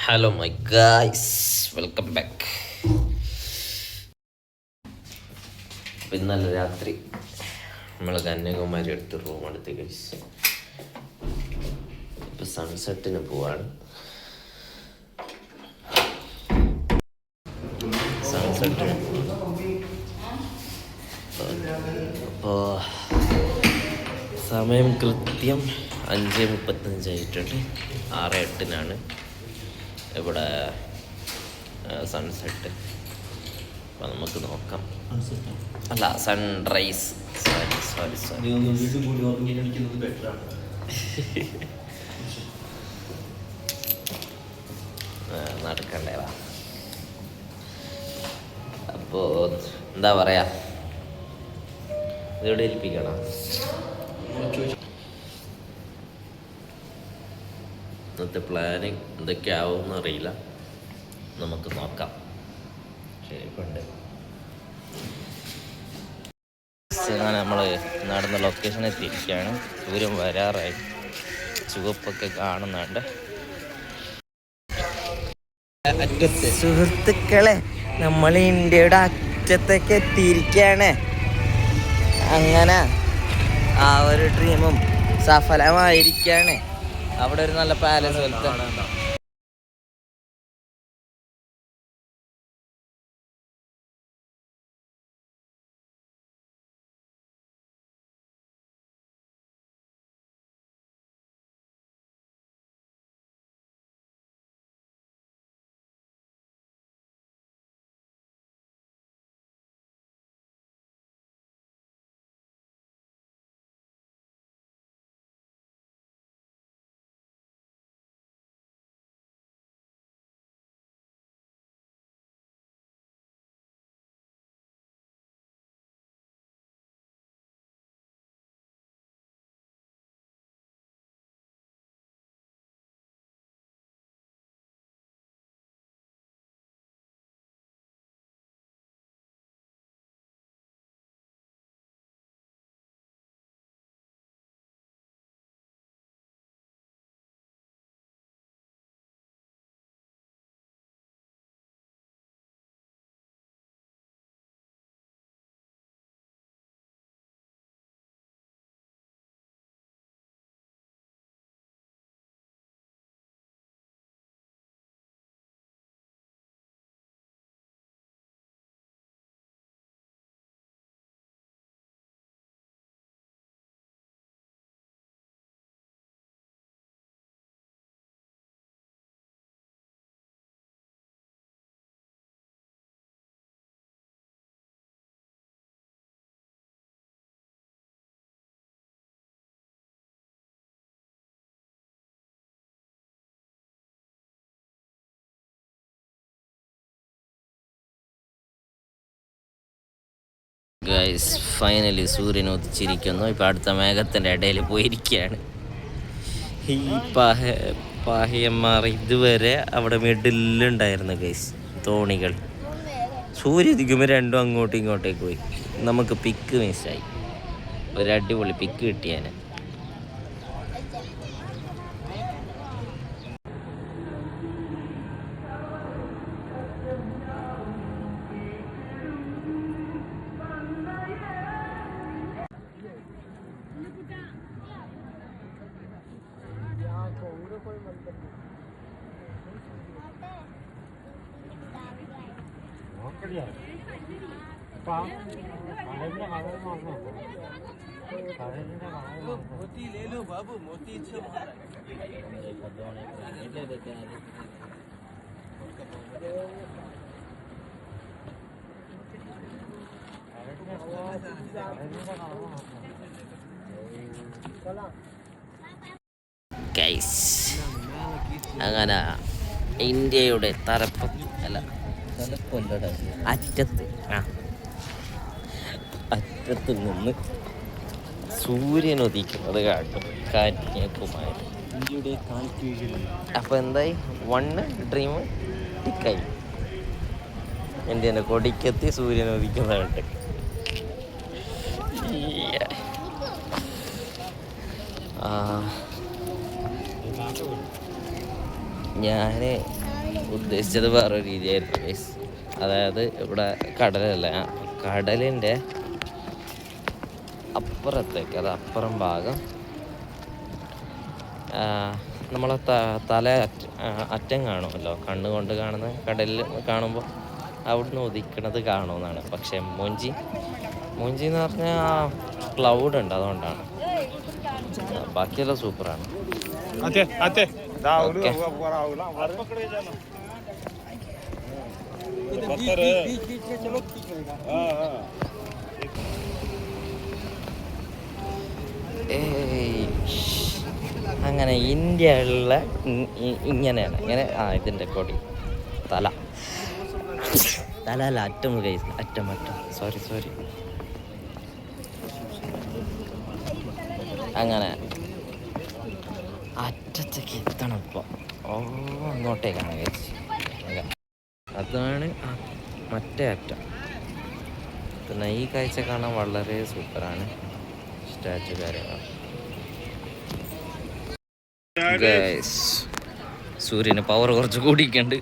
Hello my guys, welcome back. അപ്പം ഇന്നലെ രാത്രി നമ്മൾ കന്യാകുമാരി എടുത്ത് റൂം എടുത്ത് കഴിച്ച് ഇപ്പം സൺസെറ്റിന് പോവാണ്. സൺസെറ്റിന് അപ്പോൾ സമയം കൃത്യം 5:35 6:08 ഇവിടെ സൺസെറ്റ്. അപ്പം നമുക്ക് നോക്കാം. അല്ല, സൺറൈസ്. സോറി നടക്കണ്ടേവാ. അപ്പോൾ എന്താ പറയാ, ഇതെവിടെ ഏൽപ്പിക്കണം? ഇന്നത്തെ പ്ലാനിങ് എന്തൊക്കെയാവുമെന്ന് അറിയില്ല, നമുക്ക് നോക്കാം. ശരി, ഉണ്ട് അങ്ങനെ നമ്മൾ നടന്ന ലൊക്കേഷൻ എത്തിയിരിക്കുകയാണ്. സൂര്യൻ വരാറായി, ചുവപ്പൊക്കെ കാണുന്നുണ്ട്. സുഹൃത്തുക്കളെ, നമ്മൾ ഇന്ത്യയുടെ അറ്റത്തേക്ക് എത്തിയിരിക്കുകയാണ്. അങ്ങനെ ആ ഒരു ഡ്രീമും സഫലമായിരിക്കുകയാണ്. അവിടെ ഒരു നല്ല പാലസ് പോലത്തെ ഗൈസ്. ഫൈനലി സൂര്യൻ ഉദിച്ചിരിക്കുന്നു. ഇപ്പം അടുത്ത മേഘത്തിൻ്റെ ഇടയിൽ പോയിരിക്കുകയാണ്. ഈ പാഹിയന്മാർ ഇതുവരെ അവിടെ മിഡിലുണ്ടായിരുന്നു ഗൈസ്, തോണികൾ. സൂര്യ ഉദിക്കുമ്പോൾ രണ്ടും അങ്ങോട്ടും ഇങ്ങോട്ടേക്ക് പോയി. നമുക്ക് പിക്ക് മിസ്സായി. ഒരു അടിപൊളി പിക്ക് കിട്ടിയാന്. मोती ले लो बाबू, मोती ഗൈസ്, അങ്ങനെ ഇന്ത്യയുടെ അറ്റത്ത് നിന്ന് സൂര്യൻ ഉദിക്കുന്നത് കാണും കന്യാകുമാരി. അപ്പോൾ എന്തായി, 1 ഡ്രീം ടിക്കായി. ഇന്ത്യൻ്റെ കൊടിക്കെത്തി സൂര്യൻ ഉദിക്കുന്നതുണ്ട്. ഞാൻ ഉദ്ദേശിച്ചത് വേറെ രീതിയായിരുന്നു ഗൈസ്. അതായത് ഇവിടെ കടലല്ല, കടലിൻ്റെ അപ്പുറത്തേക്ക്, അത് അപ്പുറം ഭാഗം നമ്മളെ തല അറ്റം കാണുമല്ലോ, കണ്ണുകൊണ്ട് കാണുന്ന കടലിൽ കാണുമ്പോൾ അവിടുന്ന് ഉദിക്കണത് കാണുമെന്നാണ്. പക്ഷെ മൊഞ്ചി എന്ന് പറഞ്ഞാൽ ക്ലൗഡ് ഉണ്ട്, അതുകൊണ്ടാണ്. ബാക്കിയെല്ലാം സൂപ്പറാണ്. അങ്ങനെ ഇന്ത്യയുള്ള ഇങ്ങനെയാണ്, ഇങ്ങനെ ഇതിൻ്റെ കൊടി തല അല്ല, അറ്റം കൈസ്, അറ്റം സോറി. അങ്ങനെ അറ്റത്തേക്ക് എത്തണം ഇപ്പോൾ. അങ്ങോട്ടേക്കാണ് കൈസ്, അതാണ് മറ്റേ അറ്റം. പിന്നെ ഈ കാഴ്ച കാണാൻ വളരെ സൂപ്പറാണ്. സ്റ്റാച്ചു കാര്യങ്ങൾ. സൂര്യന് പവർ കുറച്ച് കൂടിയിട്ടുണ്ട്.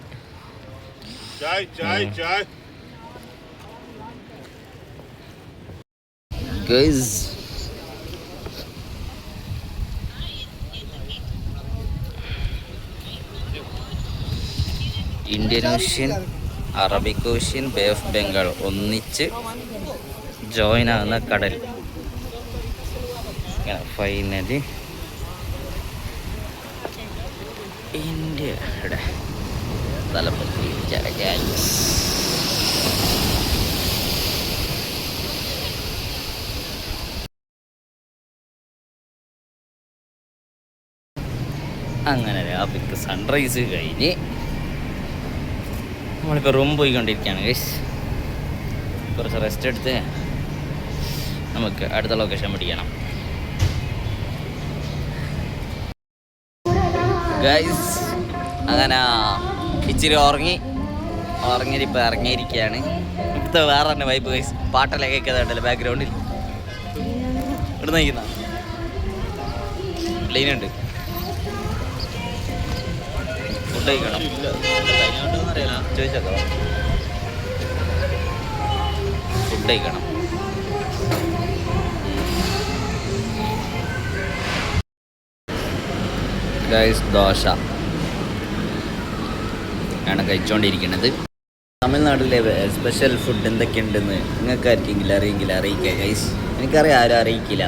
Indian ocean, Arabic ocean, Bay of Bengal ഒന്നിച്ച് ജോയിൻ ആകുന്ന കടൽ. ഫൈനലി ഇന്ത്യയുടെ തലപ്പത്തി അങ്ങനെ രാവിലെ സൺറൈസ് കഴിഞ്ഞ് നമ്മളിപ്പോൾ റൂം പോയിക്കൊണ്ടിരിക്കുകയാണ് ഗൈസ്. കുറച്ച് റെസ്റ്റ് എടുത്ത് നമുക്ക് അടുത്ത ലൊക്കേഷൻ പിടിക്കണം ഗൈസ്. അങ്ങനെ ഇച്ചിരി ഉറങ്ങിയിട്ട് ഇപ്പോൾ ഇറങ്ങിയിരിക്കുകയാണ്. ഇപ്പോഴത്തെ വേറെ തന്നെ വൈബ് ഗൈസ്. പാട്ടെല്ലാം കേൾക്കുന്നുണ്ടല്ലോ ബാക്ക്ഗ്രൗണ്ടിൽ. ഇവിടെ നയിക്കുന്ന ക്ലീനുണ്ട്. ഫുഡ് കഴിക്കണം, ചോദിച്ചോ. ഫുഡ് കഴിക്കണം. ഗൈസ്, ദോശ ആണ് കഴിച്ചുകൊണ്ടിരിക്കുന്നത്. തമിഴ്നാട്ടിലെ സ്പെഷ്യൽ ഫുഡ് എന്തൊക്കെയുണ്ടെന്ന് നിങ്ങൾക്ക് ആർക്കെങ്കിലും അറിയിക്കുക ഗൈസ്. എനിക്കറിയാം, ആരും അറിയിക്കില്ല.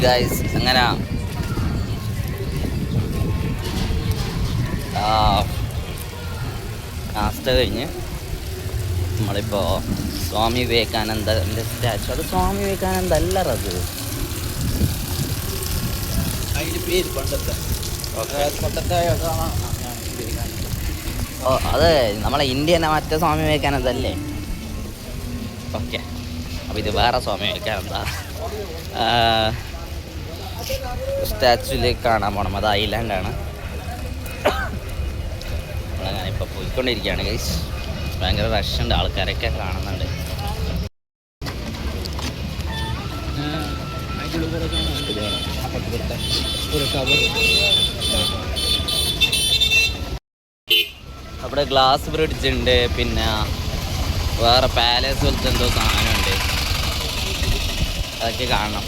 ഗൈസ്, അങ്ങനെ നാസ്ത കഴിഞ്ഞ് നമ്മളിപ്പോൾ സ്വാമി വിവേകാനന്ദൻ്റെ സ്റ്റാച്ചു, അത് സ്വാമി വിവേകാനന്ദ അല്ലറ, അത് അത് നമ്മളെ ഇന്ത്യനെ മറ്റേ സ്വാമി വിവേകാനന്ദ അല്ലേ? ഓക്കെ, അപ്പോൾ ഇത് വേറെ സ്വാമി വിവേകാനന്ദ സ്റ്റാച്ചുവിലേക്ക് കാണാൻ പോകണം. അത് ഐലാൻഡാണ്. നമ്മളങ്ങനെ ഇപ്പോൾ പോയിക്കൊണ്ടിരിക്കുകയാണ് ഗൈസ്. ഭയങ്കര റഷുണ്ട്, ആൾക്കാരൊക്കെ കാണുന്നുണ്ട്. അവിടെ ഗ്ലാസ് ബ്രിഡ്ജ് ഉണ്ട്, പിന്നെ വേറെ പാലസ് പോലത്തെ എന്തോ സാധനമുണ്ട്. അതൊക്കെ കാണണം.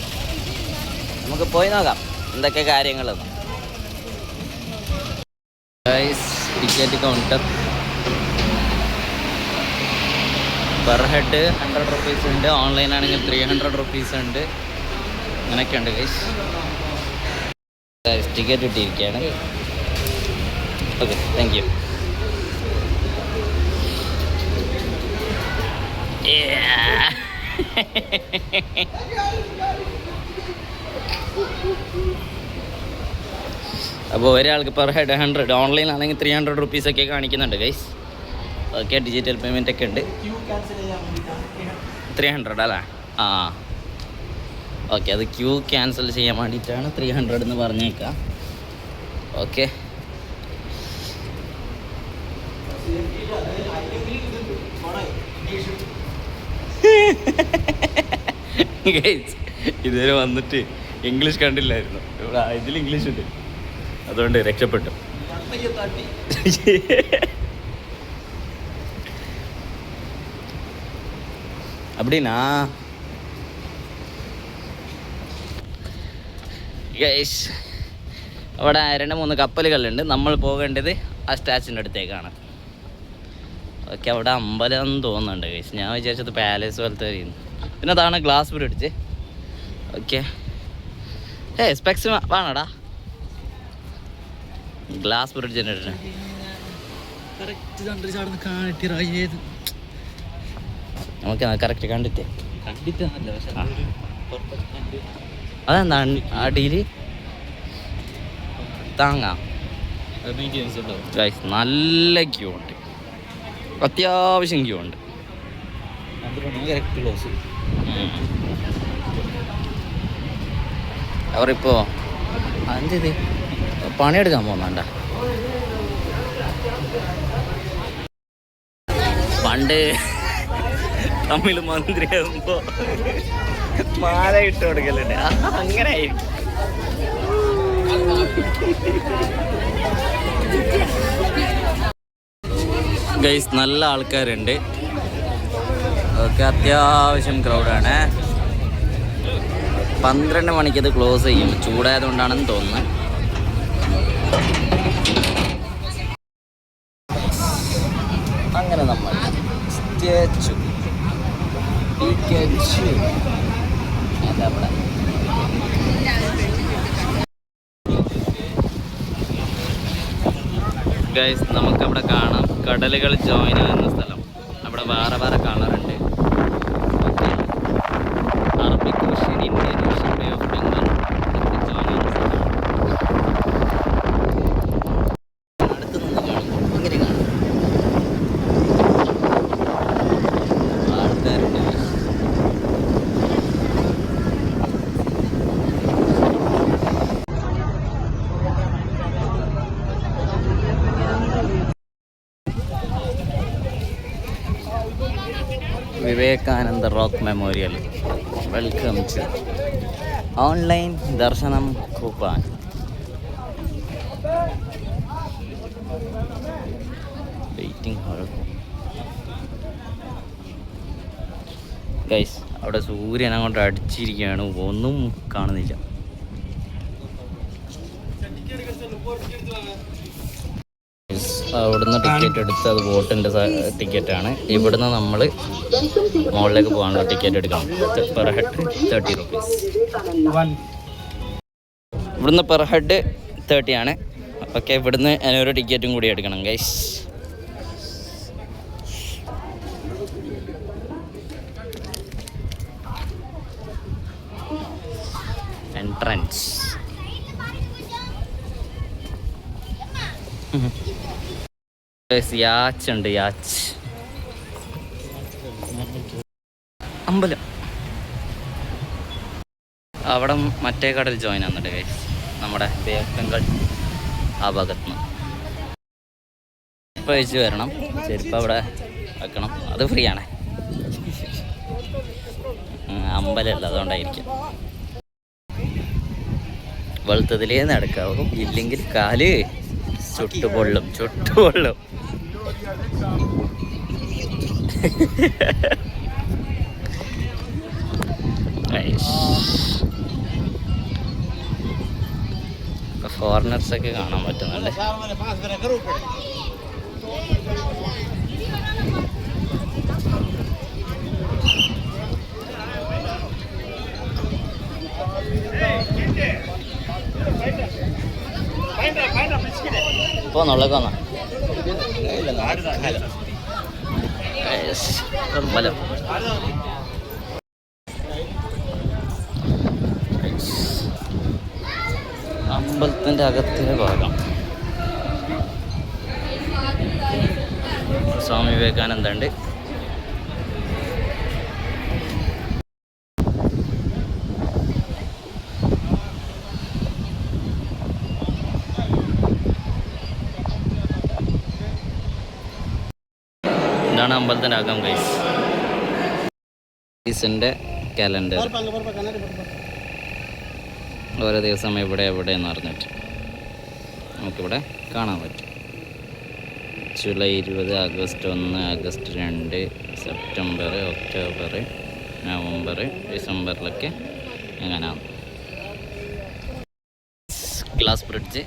നമുക്ക് പോയി നോക്കാം എന്തൊക്കെ കാര്യങ്ങളെന്ന്. Ticket counter per head 100 rupees ഉണ്ട്. ഓൺലൈൻ ആണെങ്കിൽ 300 റുപ്പീസ് ഉണ്ട്. അങ്ങനെയൊക്കെ ഉണ്ട് ഗൈസ്. ടിക്കറ്റ് കിട്ടിയിരിക്കുകയാണ്. Okay, thank you. അപ്പോൾ ഒരാൾക്ക് പെർ ഹെഡ് 100, ഓൺലൈൻ ആണെങ്കിൽ 300 റുപ്പീസൊക്കെ കാണിക്കുന്നുണ്ട് ഗൈസ്. ഓക്കെ, ഡിജിറ്റൽ പേയ്മെൻ്റ് ഒക്കെ ഉണ്ട്. 300 അല്ലേ? ആ ഓക്കെ, അത് ക്യൂ ക്യാൻസൽ ചെയ്യാൻ വേണ്ടിയിട്ടാണ് 300 എന്ന് പറഞ്ഞേക്കാം. ഓക്കെ, ഗൈസ് ഇതുവരെ വന്നിട്ട് ഇംഗ്ലീഷ് കണ്ടില്ലായിരുന്നു. ഇവിടെ ഇതിൽ ഇംഗ്ലീഷ് ഉണ്ട്, അതുകൊണ്ട് രക്ഷപ്പെട്ടു. அப்படின்னா ഗൈസ് അവിടെ 2-3 കപ്പലുകളുണ്ട്. നമ്മൾ പോകേണ്ടത് ആ സ്റ്റാച്യൂൻ്റെ അടുത്തേക്കാണ്. ഓക്കെ, അവിടെ അമ്പലം തോന്നുന്നുണ്ട് ഗൈസ്. ഞാൻ വിചാരിച്ചത് പാലസ് പോലത്തെ ചെയ്യുന്നു. പിന്നെ അതാണ് ഗ്ലാസ് ബ്രിഡ്ജ്. ഓക്കെ, സ്പെക്സ് വേണടാ. ഗ്ലാസ് ബ്രിഡ്ജിൻ്റെ നമുക്ക് കറക്റ്റ് കണ്ടിട്ടേ അതെന്താ അടിയിൽ താങ്ങാം. നല്ല ക്യൂ ഉണ്ട്, അത്യാവശ്യം ക്യൂ ഉണ്ട്. അവരിപ്പോ എന്ത് പണിയെടുക്കാൻ പോകുന്നുണ്ട. പണ്ട് തമിഴ് മന്ത്രിയാകുമ്പോ മാല ഇട്ട് കൊടുക്കലുണ്ട്, അങ്ങനെ ആയിരിക്കും. ഗൈസ് നല്ല ആൾക്കാരുണ്ട്. ഓക്കെ, അത്യാവശ്യം ക്രൗഡാണ്. 12 മണിക്ക് ഇത് ക്ലോസ് ചെയ്യും, ചൂടായതുകൊണ്ടാണെന്ന് തോന്നുന്നു. അങ്ങനെ നമ്മൾ സ്റ്റാച്ചു അതവിടെ ഗൈസ് നമുക്കവിടെ കാണാം കടലുകൾ ജോയിൻ ആകുന്ന സ്ഥലം. അവിടെ വേറെ വേറെ കളറുണ്ട്. Arabic Ocean, Indian Ocean, Bay of Bengal join ആകുന്ന സ്ഥലം. അടുത്തുനിന്ന് കാണും, അങ്ങനെ കാണും ആൾക്കാരുണ്ട്. Vivekananda Rock Memorial. Welcome to online ദർശനം കൂപ്പാൻ. Waiting hall. ഗൈസ് അവിടെ സൂര്യൻ അങ്ങോട്ട് അടിച്ചിരിക്കുകയാണ്, ഒന്നും കാണുന്നില്ല. അവിടുന്ന് ടിക്കറ്റ് എടുത്ത് അത് ബോട്ടിൻ്റെ ടിക്കറ്റാണ്. ഇവിടുന്ന് നമ്മൾ മുകളിലേക്ക് പോകാനുള്ള ടിക്കറ്റ് എടുക്കണം. Per head 30 rupees. ഇവിടുന്ന് പെർ ഹെഡ് 30 ആണ്. ഓക്കെ, ഇവിടുന്ന് ഒരു ടിക്കറ്റും കൂടി എടുക്കണം ഗൈസ്. എൻട്രൻസ്. യാച്ച് ഉണ്ട്, യാച്ച് അമ്പലം. അവിടെ മറ്റേ കടൽ ജോയിൻ ആകുന്നുണ്ട് ഗൈസ്, നമ്മുടെ ബേ ഓഫ് ബംഗാൾ ആ ഭാഗത്തുനിന്ന്. ചെരുപ്പ് അഴിച്ച് വരണം, ചെരുപ്പ് അവിടെ വെക്കണം, അത് ഫ്രീ ആണ്. അമ്പലമല്ല, അതുകൊണ്ടായിരിക്കും. വെളുത്തതിലേ നടക്കാവും, ഇല്ലെങ്കിൽ കാല് ചുട്ടുപൊള്ളും. ഫോറിനേഴ്സൊക്കെ കാണാൻ പറ്റുന്നുണ്ട്. പോന്നോളേക്കാന്ന ബലം. അമ്പലത്തിൻ്റെ അകത്തെ ഭാഗം. സ്വാമി വിവേകാനന്ദ ഉണ്ട്. ഇതാണ് അമ്പലത്തിൻ്റെ അകം ഗൈസിൻ്റെ കാലണ്ടർ. ഓരോ ദിവസം എവിടെ എന്ന് പറഞ്ഞിട്ട് നമുക്കിവിടെ കാണാൻ പറ്റും. July 20, August 1, August 2, September, October, November, ഡിസംബറിലൊക്കെ എങ്ങനെയാണ്. ഗ്ലാസ് ബ്രിഡ്ജ്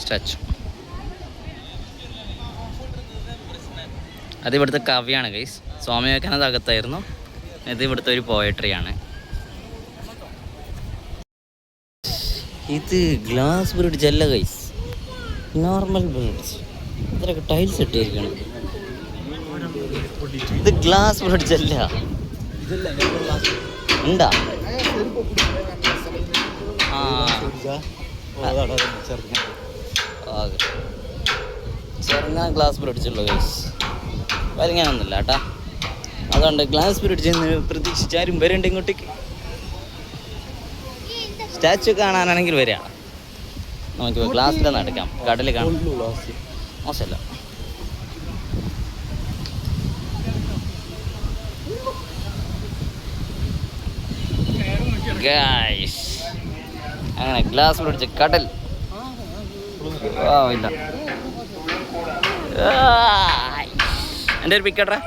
സ്റ്റാച്ചു അത് ഇവിടുത്തെ കവിയാണ് ഗൈസ്. സ്വാമി വിവേകാനന്ദ അകത്തായിരുന്നു. ഇത് ഇവിടുത്തെ ഒരു പോയട്രിയാണ്. ഇത് ഗ്ലാസ് ബ്രിഡ്ജ് അല്ല ഗൈസ്, നോർമൽ ബ്രിഡ്ജ്. ഇത്രയൊക്കെ ടൈൽസ് ഇട്ടിരിക്കണം. ഇത് ഗ്ലാസ് ബ്രിഡ്ജ് അല്ല. ഉണ്ടാ ചെറുങ്ങാൻ ഗ്ലാസ് ബ്രിഡ്ജ് ഉള്ളു ഗൈസ്, വരങ്ങാനൊന്നുമില്ല കേട്ടാ. അതുകൊണ്ട് ഗ്ലാസ് ബ്രിഡ്ജിൽ നിന്ന് പ്രതീക്ഷിച്ചാരും വരണ്ട ഇങ്ങോട്ടേക്ക്. സ്റ്റാച്ചു കാണാനാണെങ്കിൽ വരിക. നമുക്ക് ഗ്ലാസ്സിൽ നടക്കാം, കടൽ കാണാം. മോശമല്ല. ഗൈസ് അങ്ങനെ ഗ്ലാസ് ബ്രിഡ്ജ്, കടൽ. ഇല്ല എൻ്റെ ഒരു പിക്കട്ടെ.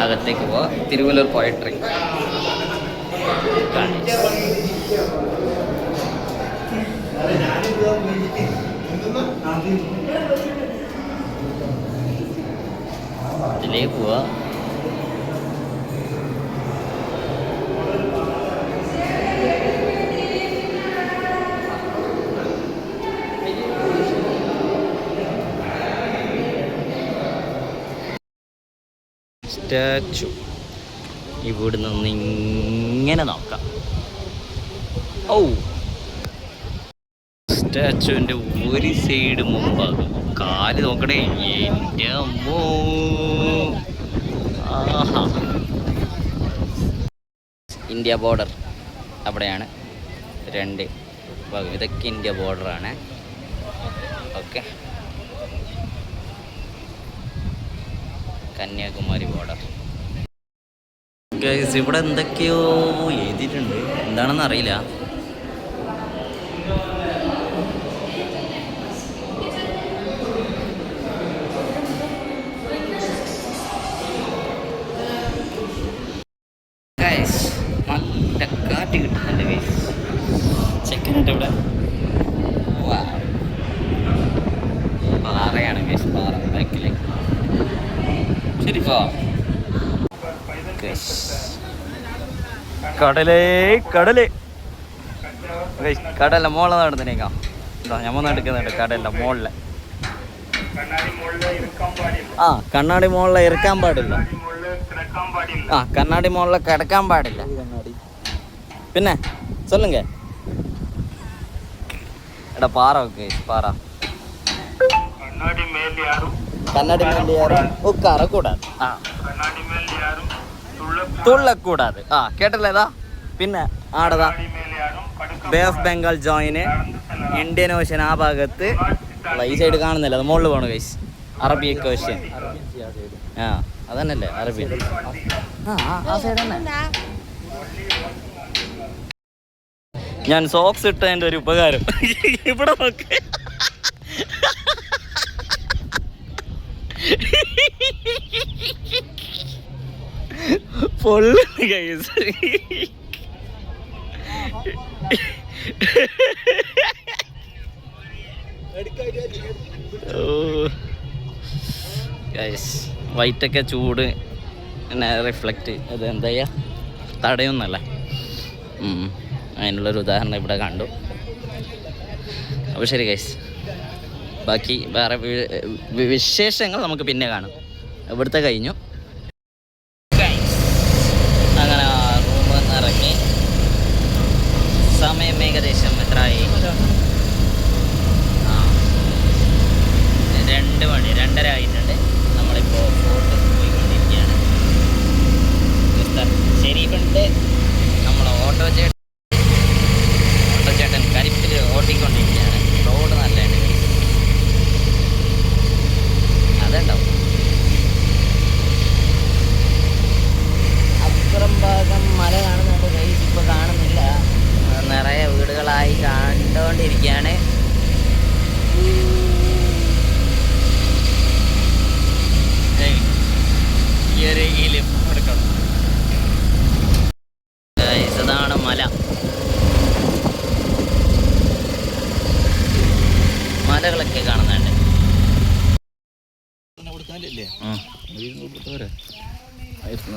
അകത്തേക്ക് പോവാ. തിരുവല്ലൂർ പോയട്രി. ഇതിലേക്ക് പോവാ. സ്റ്റാച്ചു ഇവിടെ നിന്ന് ഇങ്ങനെ നോക്കാം. ഓ, സ്റ്റാച്ചുവിൻ്റെ ഒരു സൈഡ് മുമ്പാകും. കാല് നോക്കണേ, എൻ്റെ അമ്മോ. ആഹാ, ഇന്ത്യ ബോർഡർ അവിടെയാണ്. 2 ഭാഗം ഇതൊക്കെ ഇന്ത്യ ബോർഡറാണ്. Okay, Kanyakumari border. ഗൈസ് ഇവിടെ എന്തൊക്കെയോ എഴുതിയിട്ടുണ്ട്, എന്താണെന്ന് അറിയില്ല. ഗൈസ് നല്ല കാറ്റ് കിട്ടുന്നുണ്ട് ഗൈസ്. ചെക്കനുണ്ട് ഇവിടെ. പാറയാണ് ഗൈസ്, പാറ ബാക്കിൽ. ശരി പോ. കടലേ കടല്. കടലിൻ്റെ മുകളിൽ നടന്നേക്കാം. എന്താ ഞമ്മ എടുക്കുന്നുണ്ട് കടലിൻ്റെ മുകളിൽ. ആ, കണ്ണാടി മുകളിൽ ഇറക്കാൻ പാടില്ല. ആ, കണ്ണാടി മുകളിൽ കിടക്കാൻ പാടില്ല. പിന്നെ சொல்லுங்க. എടാ പാറ ഒക്കെ പാറ. കണ്ണാടി മേലെ யாரும் உட்கார கூடாது. ആ, തുള്ളക്കൂടാതെ. ആ, കേട്ടല്ലേതാ. പിന്നെ ആടതാ ബേ ഓഫ് ബംഗാൾ ജോയിന്, ഇന്ത്യൻ ഓഷ്യൻ ആ ഭാഗത്ത്. ഈ സൈഡ് കാണുന്നില്ല, അത് മുകളിൽ പോകണം ഗൈസ്. Arabic ocean. ആ, അതന്നല്ലേ അറബി. ആ സൈഡ് തന്നെ. ഞാൻ സോക്സ് ഇട്ടതിൻ്റെ ഒരു ഉപകാരം ഇവിടെ നോക്ക്. പൊള്ളു ഗൈസ്. ഗൈസ് വൈറ്റൊക്കെ ചൂട് പിന്നെ റിഫ്ലക്റ്റ്, അത് എന്താ ചെയ്യുക, തടയൊന്നല്ല. അതിനുള്ളൊരു ഉദാഹരണം ഇവിടെ കണ്ടു. അപ്പോൾ ശരി ഗൈസ്, ബാക്കി വേറെ വിശേഷങ്ങൾ നമുക്ക് പിന്നെ കാണാം. ഇവിടുത്തെ കഴിഞ്ഞു. അങ്ങനെ റൂമിൽ നിന്ന് ഇറങ്ങി. സമയം ഏകദേശം എത്രയായി? 2 മണി, 2:30 ആയിട്ടുണ്ട്. നമ്മളിപ്പോൾ ഫോർട്ട് പോയിക്കൊണ്ടിരിക്കുകയാണ്. ഷെരീഫുണ്ട്, നമ്മൾ ഓട്ടോ ചേട്ടൻ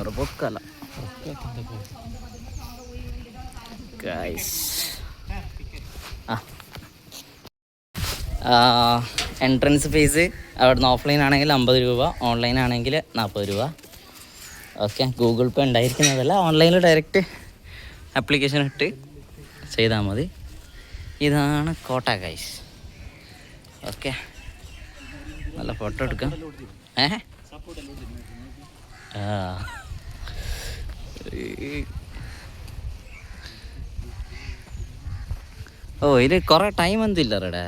വേറെ ബൊക്കല്ല എൻട്രൻസ് ഫീസ് അവിടുന്ന് ഓഫ്ലൈൻ ആണെങ്കിൽ 50 രൂപ, ഓൺലൈൻ ആണെങ്കിൽ 40 രൂപ. ഓക്കെ, ഗൂഗിൾ പേ ഉണ്ടായിരിക്കുന്നതല്ല, ഓൺലൈനിൽ ഡയറക്റ്റ് ആപ്ലിക്കേഷൻ ഇട്ട് ചെയ്താൽ മതി. ഇതാണ് കോട്ട ഗൈസ്. ഓക്കെ, നല്ല ഫോട്ടോ എടുക്കാം. ഓ ഇത് കുറേ ടൈം എന്തില്ല റെഡേ.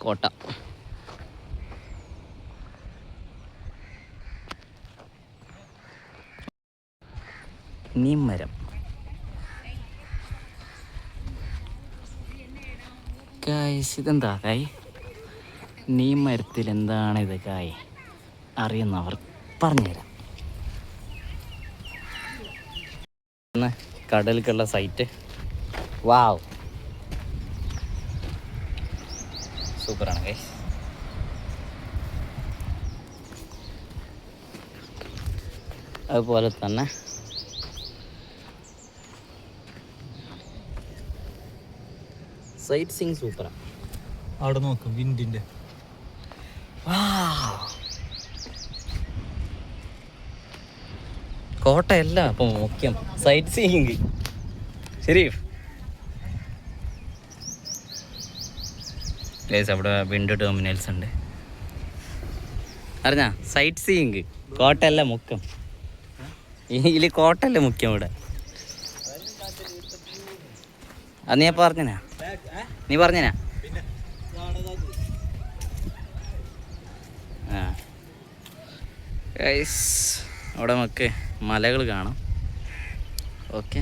കോട്ട നീമരം ഗൈസ്. ഇതെന്താ കായ്? നീമരത്തിൽ എന്താണ് ഇത് കായ്? അറിയുന്നവർ പറഞ്ഞുതരാം. കടലിലേക്കുള്ള സൈറ്റ്. വാവ്, സൂപ്പറാണ് ഗൈസ്. അതുപോലെ തന്നെ സൈറ്റ് സീയിങ് സൂപ്പറാണ്. അവിടെ നോക്കും വിൻഡിന്റെ. കോട്ടയല്ല അപ്പം മുഖ്യം, സൈറ്റ് സീയിങ്. ശരി ഗൈസ്, അവിടെ വിൻഡ് ടെർമിനൽസ് ഉണ്ട്. അറിഞ്ഞാ, സൈറ്റ് സീയിങ്. കോട്ടയല്ല മുഖ്യം, ഇതിൽ കോട്ടയല്ല മുഖ്യം. ഇവിടെ അത് നീ പറഞ്ഞനാ, നീ പറഞ്ഞനാ. ഗൈസ്, അവിടെ നമുക്ക് മലകൾ കാണാം. ഓക്കെ,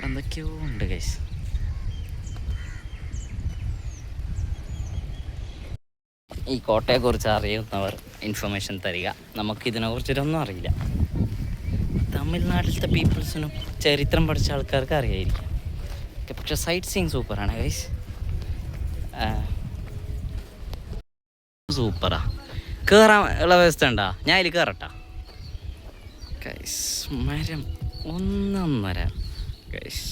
എന്തൊക്കെയോ ഉണ്ട് ഗൈസ്. ഈ കോട്ടയെക്കുറിച്ച് അറിയുന്നവർ ഇൻഫർമേഷൻ തരിക. നമുക്കിതിനെക്കുറിച്ചിട്ടൊന്നും അറിയില്ല. തമിഴ്നാട്ടിലത്തെ പീപ്പിൾസിനും ചരിത്രം പഠിച്ച ആൾക്കാർക്ക് അറിയായിരിക്കും. പക്ഷെ സൈറ്റ് സീയിങ് സൂപ്പറാണ് ഗൈസ്, സൂപ്പറാ. കയറാൻ ഉള്ള വ്യവസ്ഥ ഉണ്ടാ? ഞാൻ അതിൽ കയറട്ടാ ഗൈസ്. മരം ഒന്നൊന്നര ഗൈസ്.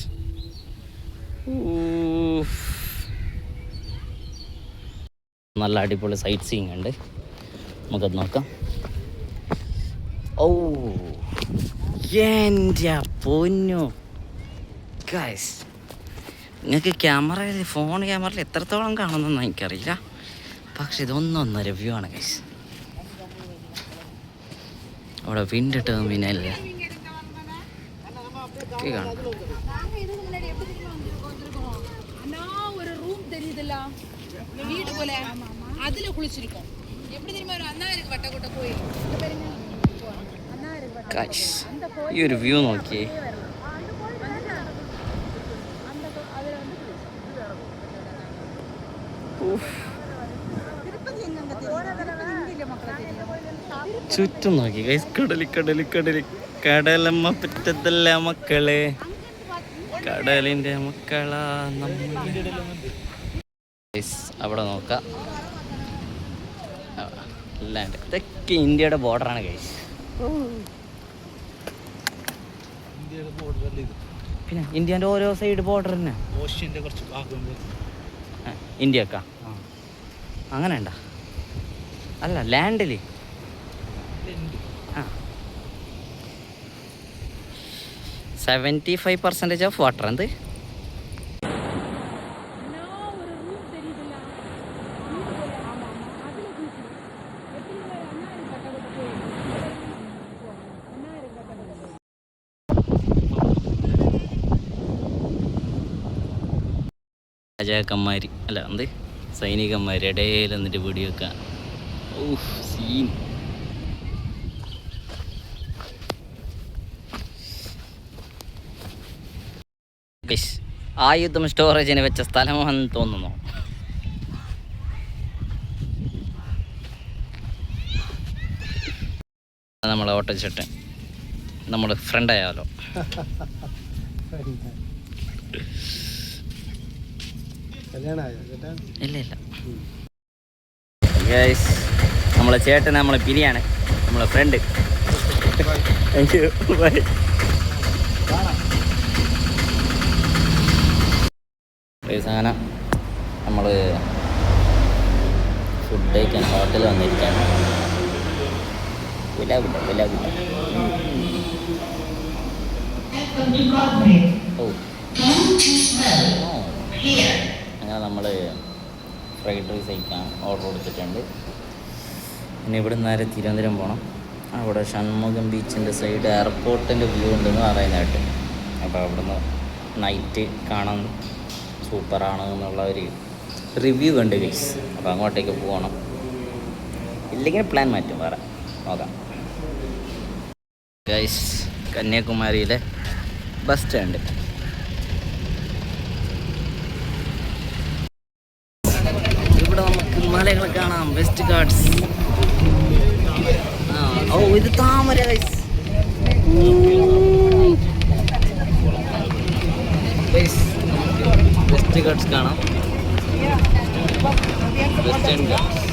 നല്ല അടിപൊളി സൈറ്റ് സീയിങ് ഉണ്ട്. നമുക്കത് നോക്കാം. ഓ എൻ്റെ പൊന്നു ഗൈസ്, നിങ്ങൾക്ക് ക്യാമറയിൽ, ഫോൺ ക്യാമറയിൽ എത്രത്തോളം കാണുന്നതെന്ന് എനിക്കറിയില്ല. പക്ഷെ ഇതൊന്നൊന്നര വ്യൂ ആണ് ഗൈസ്. അവിടെ വിൻഡ് ടെർമിനൽ കാണാം. வீடு போல அதுல குளிச்சிருக்கோம். எப்படி தெரியுமா ஒரு அண்ணாருக்கு வட்டக்கோட்டை கோயில். ഈ ഒരു വ്യൂ നോക്കിയേ. ചുറ്റും നോക്കി ഗൈസ്, കടല് കടല് കടല്. കടലമ്മ പറ്റത്തല്ല മക്കളെ, കടലിന്റെ മക്കളാ നമ്മൾ. അവിടെ നോക്കാം, ലാൻഡ്. ഇതൊക്കെ ഇന്ത്യയുടെ ബോർഡറാണ് ഗൈസ്. പിന്നെ ഇന്ത്യൻ്റെ ഓരോ സൈഡ് ബോർഡർ തന്നെ. ഓഷ്യന്റെ കുറച്ച് ഭാഗം ഇന്ത്യക്കാ അങ്ങനെ ഉണ്ടോ? അല്ല, ലാൻഡിൽ 75% ഓഫ് വാട്ടർ. എന്ത് രാജാക്കന്മാർ അല്ല, എന്ത് സൈനികന്മാർ ഇടയിൽ എന്നിട്ട് വെടിവെക്കാൻ. സീൻ. ആയുധം സ്റ്റോറേജിന് വെച്ച സ്ഥലമാണെന്ന് തോന്നുന്നു. നമ്മളെ ഓട്ടോച്ചേട്ടൻ, നമ്മൾ ഫ്രണ്ടായാലോ. ഇല്ല ഇല്ല ഗൈസ്, നമ്മളെ ചേട്ടൻ നമ്മളെ പിരിയാണ്, നമ്മളെ ഫ്രണ്ട്. Thank you, by. അങ്ങനെ നമ്മൾ ഫുഡ് കഴിക്കാൻ ഹോട്ടലിൽ വന്നിരിക്കുകയാണ്. പുലാവില്ല ഓ അങ്ങനെ നമ്മൾ ഫ്രൈഡ് റൈസ് കഴിക്കാൻ ഓർഡർ കൊടുത്തിട്ടുണ്ട്. പിന്നെ ഇവിടെ നേരെ തിരുവനന്തപുരം പോകണം. അവിടെ ഷൺമുഖം ബീച്ചിൻ്റെ സൈഡ് എയർപോർട്ടിൻ്റെ വ്യൂ ഉണ്ടെന്ന് പറയുന്നതായിട്ട്. അപ്പോൾ അവിടുന്ന് നൈറ്റ് കാണാൻ സൂപ്പറാണ് എന്നുള്ള ഒരു റിവ്യൂ കണ്ട് ഗൈസ്. അപ്പോൾ അങ്ങോട്ടേക്ക് പോകണം. ഇല്ലെങ്കിൽ പ്ലാൻ മാറ്റും, വേറെ നോക്കാം. ഗൈസ്, കന്യാകുമാരിയിലെ ബസ് സ്റ്റാൻഡ്. ഇവിടെ നമുക്ക് മലകൾ കാണാം, വെസ്റ്റ് ഗാർഡ്സ്. ഓ, ഇത് താമര ഗൈസ്. വെസ്റ്റ് ഗാർഡ്സ് കാണാം. വെസ്റ്റേൺ ഗാർഡ്സ്.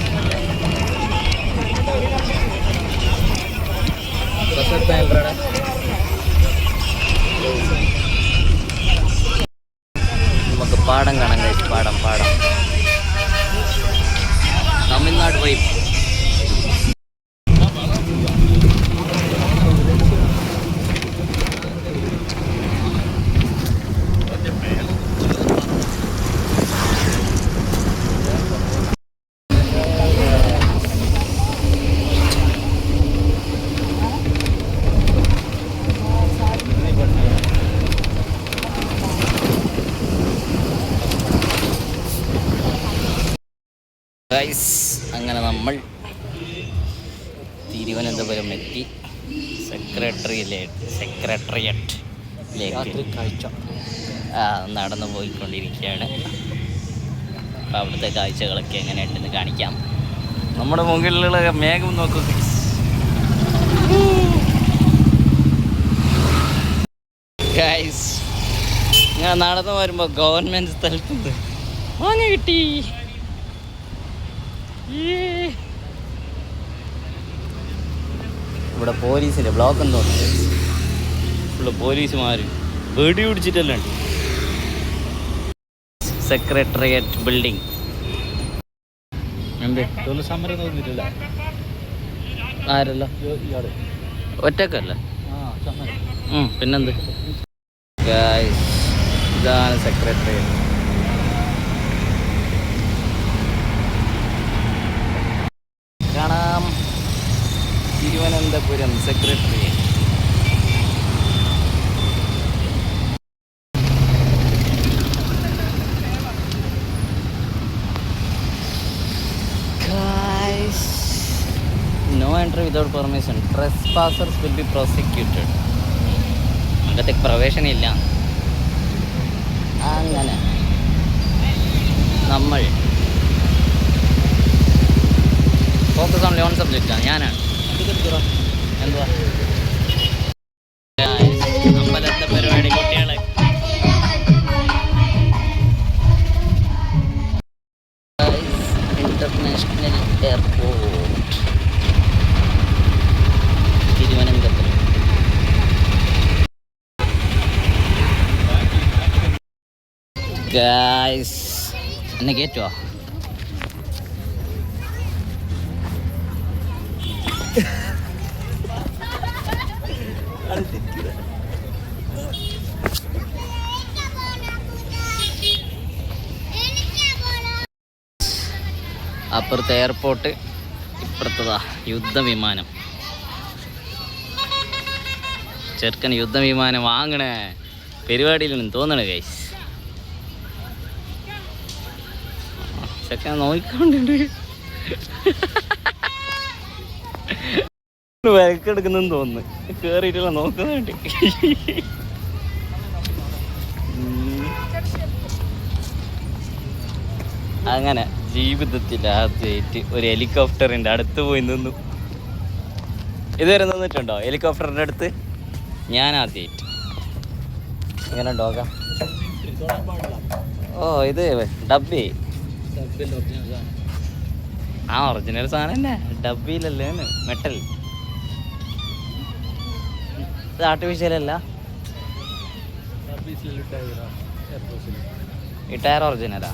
നമുക്ക് പാടം കാണാൻ കഴിച്ചു. പാടം തമിഴ്നാട് വൈബ്. ഗൈസ്, അങ്ങനെ നമ്മൾ തിരുവനന്തപുരം എത്തി. സെക്രട്ടേറിയറ്റിലേക്ക് നടന്നു പോയിക്കൊണ്ടിരിക്കുകയാണ്. അപ്പോൾ അവിടുത്തെ കാഴ്ചകളൊക്കെ എങ്ങനെയുണ്ടെന്ന് കാണിക്കാം. നമ്മുടെ മുകളിലുള്ള മേഘം നോക്കൂ ഗൈസ്. ഞാൻ നടന്നു വരുമ്പോൾ ഗവൺമെൻറ് സ്ഥലത്തുനിന്ന് മാങ്ങ കിട്ടി. ഇവിടെ പോലീസിൻ്റെ ബ്ലോക്ക് എന്ന് തോന്നുന്നു. ഫുള്ള് പോലീസുമാർ വെടി പിടിച്ചിട്ടല്ല. Secretariat building. എന്ത് സമരം തോന്നിയിട്ടില്ല. ആരല്ല, ഒറ്റക്കല്ല. പിന്നെന്ത് ഗൈസ്, ഇതാണ് സെക്രട്ടേറിയറ്റ്. കാണാം, Thiruvananthapuram secretariat. No entry without permission. Trespassers will be prosecuted. അകത്തേക്ക് പ്രവേശനമില്ല. അങ്ങനെ നമ്മൾ ഫോക്കസ് ഓൺലി ഓൺ സബ്ജക്റ്റാണ്. ഞാനാണ്. എന്തുവാ അമ്പലത്തെ പരിപാടി കുട്ടികളെ. International airport Thiruvananthapuram. ഗൈസ്, എന്നെ കയറ്റുവാ. അപ്പുറത്തെ എയർപോർട്ട്, ഇപ്പുറത്തതാ യുദ്ധവിമാനം. ചെറുക്കൻ യുദ്ധവിമാനം വാങ്ങണേ പരിപാടിയിലെന്ന് തോന്നണ ഗൈസ്. ചെക്കൻ നോക്കിക്കൊണ്ടുണ്ട് വിലക്കെടുക്കുന്നെന്ന് തോന്നുന്നു. കേറിയിട്ടുള്ള നോക്കുന്നുണ്ട്. അങ്ങനെ ജീവിതത്തിൽ ആദ്യമായിട്ട് ഒരു ഹെലികോപ്റ്ററിൻ്റെ അടുത്ത് പോയി നിന്നു. ഇതുവരെ നിന്നിട്ടുണ്ടോ ഹെലികോപ്റ്ററിൻ്റെ അടുത്ത്? ഞാൻ ആദ്യമായിട്ട്. എങ്ങനെ ഉണ്ടോക്കാം? ഓ ഇത് ഡബ്ബി. ആ ഒറിജിനൽ സാധനം തന്നെ, ഡബ്ബിയിലല്ലേ മെറ്റൽ. ഇത് ആർട്ടിഫിഷ്യൽ അല്ല, ഈ ടയർ ഒറിജിനലാ.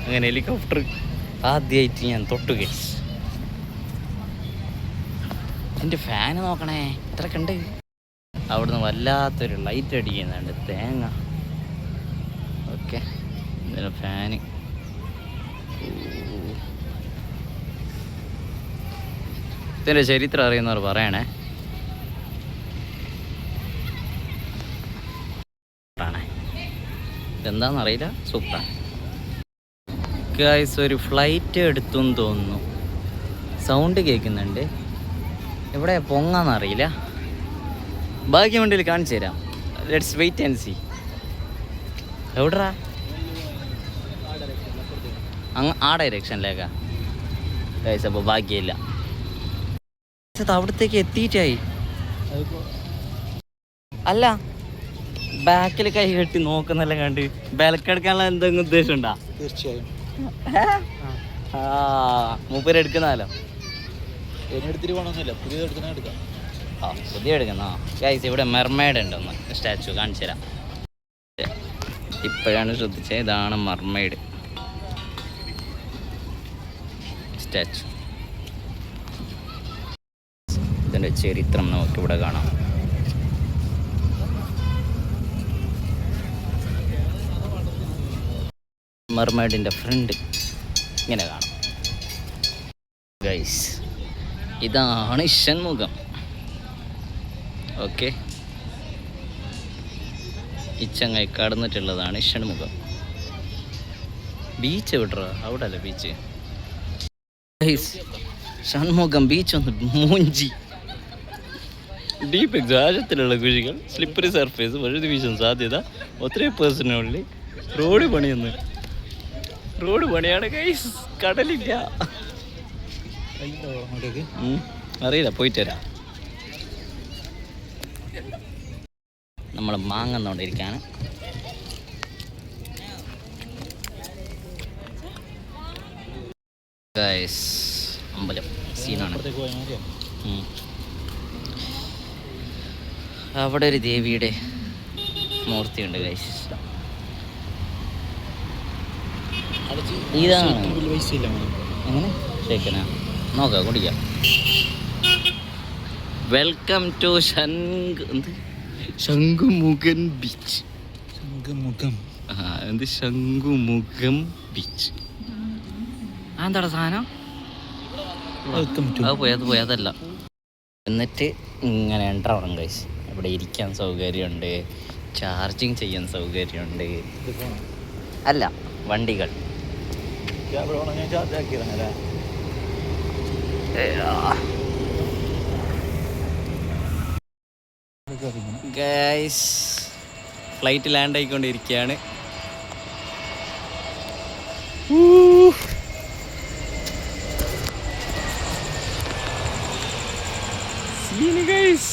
അങ്ങനെ ഹെലികോപ്റ്റർ ആദ്യമായിട്ട് ഞാൻ തൊട്ടു ഗൈസ്. എൻ്റെ ഫാന് നോക്കണേ എത്രയൊക്കെ ഉണ്ട്. അവിടുന്ന് വല്ലാത്തൊരു ലൈറ്റ് അടിക്കുന്നുണ്ട്, തേങ്ങ. Okay, fan. ഇതിൻ്റെ ചരിത്രം അറിയുന്നവർ പറയണേ. എന്താണെന്നറിയില്ല, സൂപ്പറാണ് ഗൈസ്. ഒരു ഫ്ലൈറ്റ് എടുത്തെന്ന് തോന്നുന്നു, സൗണ്ട് കേൾക്കുന്നുണ്ട്. എവിടെ പൊങ്ങാന്നറിയില്ല, ബാക്കി വണ്ടിയിൽ കാണിച്ചു തരാം. Let's wait and see. എവിടാ? ആ ഡയറക്ഷനിലേക്കാ ഗൈസ്. അപ്പോൾ ഭാഗ്യമില്ല, അവിടത്തേക്ക് എത്തിയിട്ടായി. അല്ല, ബാക്കിൽ കൈ കെട്ടി നോക്കുന്നെല്ലാം കണ്ട് ബലക്കെടുക്കാനുള്ള എന്തെങ്കിലും ഉദ്ദേശം ഉണ്ടാ? തീർച്ചയായും. മൂപ്പര് എടുക്കുന്നാലോ. എടുത്തിട്ട് പോകണമെന്നില്ല, പുതിയത് എടുക്കാം. ആ, പുതിയ എടുക്കുന്ന ഗൈസ്. ഇവിടെ മെർമെയ്ഡ് ഉണ്ട്, ഒന്ന് സ്റ്റാച്ചു കാണിച്ചു തരാം. ഇപ്പോഴാണ് ശ്രദ്ധിച്ചത്, ഇതാണ് മെർമെയ്ഡ് സ്റ്റാച്ചു. ഇതിൻ്റെ ചരിത്രം നമുക്കിവിടെ കാണാം. മെർമെയ്ഡിൻ്റെ ഫ്രണ്ട് ഇങ്ങനെ കാണാം ഗൈസ്. ഇതാണ് ഷൺമുഖം. ഓക്കെ, ഈ ചങ്ങായി കടന്നിട്ടുള്ളതാണ് ഷൺമുഖം. ബീച്ച് വിട്ടറ, അവിടെ അല്ലേ ബീച്ച് ഗൈസ്. ഷൺമുഖം ബീച്ച് ഒന്ന് മൂഞ്ചി. ഡീപ്പ് ആഴത്തിലുള്ള കുഴികൾ, സ്ലിപ്പറി സർഫേസ്, വഴുതി വീശാൻ സാധ്യത 3%. റോഡ് പണിയാണ് ഗൈസ്, കടലില്ല. അറിയില്ല, പോയിട്ട് വരാം. നമ്മൾ മാങ്ങന്നോണ്ടിരിക്കാണ്. ഗൈസ്, അമ്പലം സീനാണ്. അവിടെ ഒരു ദേവിയുടെ മൂർത്തിയുണ്ട് ഗൈസ്. ഇതാണ് എങ്ങനെ ഷേക്കനാ നോക്കാം, കുടിക്കാം. Welcome to Shanghumukham beach. Shanghumukham beach. എന്താടാ സാധനം? അത് പോയി അതല്ല. എന്നിട്ട് ഇങ്ങനെ എൻ്റർ ഗൈസ്. ഇവിടെ ഇരിക്കാൻ സൗകര്യമുണ്ട്, ചാർജിങ് ചെയ്യാൻ സൗകര്യമുണ്ട്. അല്ല, വണ്ടികൾ. ഗൈസ്, ഫ്ലൈറ്റ് ലാൻഡ് ആയിക്കൊണ്ടിരിക്കുകയാണ്. Scene guys.